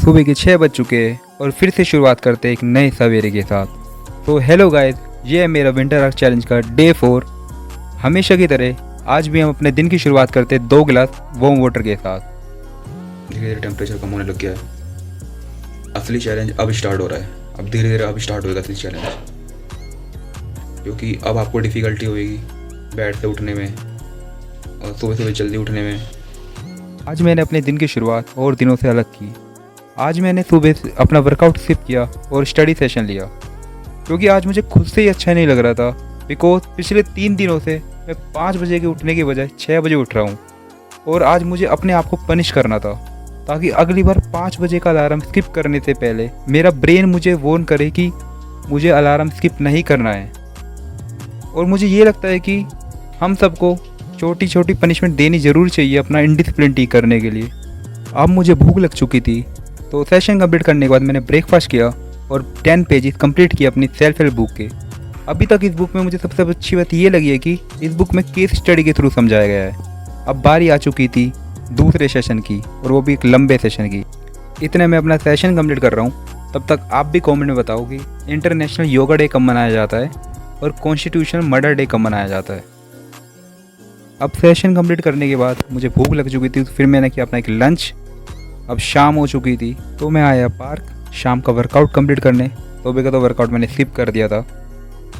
सुबह के 6 बज चुके हैं और फिर से शुरुआत करते हैं एक नए सवेरे के साथ। तो हेलो गाइस, ये है मेरा विंटर आर्क चैलेंज का डे 4। हमेशा की तरह आज भी हम अपने दिन की शुरुआत करते हैं 2 गिलास वार्म वाटर के साथ। धीरे धीरे टेम्परेचर कम होने लग गया है। असली चैलेंज अब स्टार्ट हो रहा है। अब धीरे धीरे अब स्टार्ट होगा असली चैलेंज, क्योंकि अब आपको डिफ़िकल्टी होगी बेड से उठने में और सुबह सुबह जल्दी उठने में। आज मैंने अपने दिन की शुरुआत और दिनों से अलग की। आज मैंने सुबह से अपना वर्कआउट स्किप किया और स्टडी सेशन लिया, क्योंकि आज मुझे खुद से ही अच्छा नहीं लग रहा था। बिकॉज पिछले 3 दिनों से मैं 5 बजे के उठने के बजाय 6 बजे उठ रहा हूँ और आज मुझे अपने आप को पनिश करना था, ताकि अगली बार 5 बजे का अलार्म स्किप करने से पहले मेरा ब्रेन मुझे वार्न करे कि मुझे अलार्म स्किप नहीं करना है। और मुझे ये लगता है कि हम सबको छोटी छोटी पनिशमेंट देनी ज़रूर चाहिए अपना इनडिसिप्लिन ठीक करने के लिए। अब मुझे भूख लग चुकी थी, तो सेशन कंप्लीट करने के बाद मैंने ब्रेकफास्ट किया और 10 पेजेस कंप्लीट किए अपनी सेल्फ हेल्प बुक के। अभी तक इस बुक में मुझे सबसे अच्छी बात ये लगी है कि इस बुक में केस स्टडी के थ्रू समझाया गया है। अब बारी आ चुकी थी दूसरे सेशन की, और वो भी एक लंबे सेशन की। इतने में अपना सेशन कंप्लीट कर रहा हूँ, तब तक आप भी कमेंट में बताओ कि इंटरनेशनल योगा डे कब मनाया जाता है और कॉन्स्टिट्यूशनल मर्डर डे कब मनाया जाता है। अब सेशन कंप्लीट करने के बाद मुझे भूख लग चुकी थी, तो फिर मैंने किया अपना एक लंच। अब शाम हो चुकी थी, तो मैं आया पार्क शाम का वर्कआउट कंप्लीट करने। सुबह का तो वर्कआउट मैंने स्किप कर दिया था,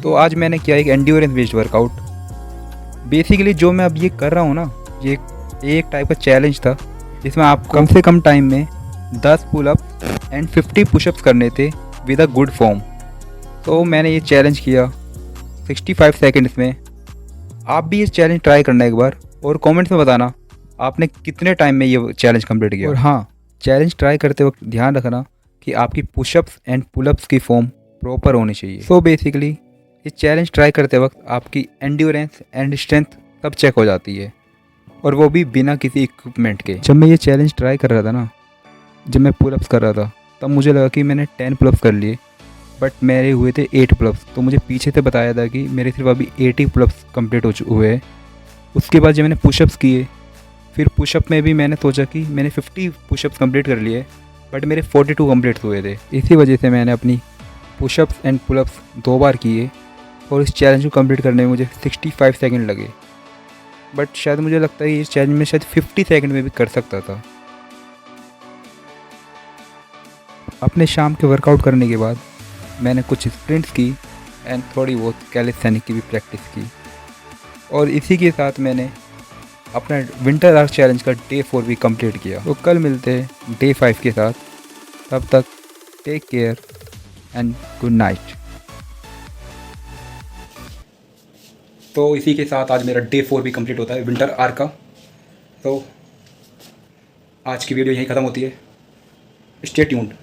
तो आज मैंने किया एक एंड्योरेंस बेस्ड वर्कआउट। बेसिकली जो मैं अब ये कर रहा हूँ ना, ये एक टाइप का चैलेंज था, जिसमें आप कम से कम टाइम में 10 पुलअप एंड 50 पुशअप्स करने थे विद अ गुड फॉर्म। तो मैंने ये चैलेंज किया 65 सेकेंड्स में। आप भी ये चैलेंज ट्राई करना एक बार और कमेंट्स में बताना आपने कितने टाइम में ये चैलेंज कंप्लीट किया। और हाँ, चैलेंज ट्राई करते वक्त ध्यान रखना कि आपकी पुशअप्स एंड पुलअप्स की फॉर्म प्रॉपर होनी चाहिए। सो बेसिकली ये चैलेंज ट्राई करते वक्त आपकी एंड्योरेंस एंड स्ट्रेंथ सब चेक हो जाती है, और वो भी बिना किसी इक्विपमेंट के। जब मैं ये चैलेंज ट्राई कर रहा था ना, जब मैं पुलअप्स कर रहा था, तब मुझे लगा कि मैंने 10 पुलअप्स कर लिए, बट मेरे हुए थे 8 पुलअप्स। तो मुझे पीछे से बताया था कि मेरे सिर्फ अभी 80 पुलअप्स कंप्लीट हुए हैं। उसके बाद जब मैंने पुशअप्स किए, फिर पुशअप में भी मैंने सोचा कि मैंने 50 पुशअप्स कंप्लीट कर लिए, बट मेरे 42 कंप्लीट हुए थे। इसी वजह से मैंने अपनी पुशअप्स एंड पुलअप्स 2 बार किए, और इस चैलेंज को कंप्लीट करने में मुझे 65 सेकंड लगे। बट शायद मुझे लगता है इस चैलेंज में शायद 50 सेकंड में भी कर सकता था। अपने शाम के वर्कआउट करने के बाद मैंने कुछ स्प्रिंट्स की एंड थोड़ी बहुत कैलिस्थेनिक की भी प्रैक्टिस की, और इसी के साथ मैंने अपना विंटर आर्क चैलेंज का डे 4 भी कंप्लीट किया। तो कल मिलते हैं डे 5 के साथ। तब तक take care and good night. तो इसी के साथ आज मेरा डे 4 भी कंप्लीट होता है विंटर आर्क का। तो आज की वीडियो यहीं ख़त्म होती है। Stay tuned.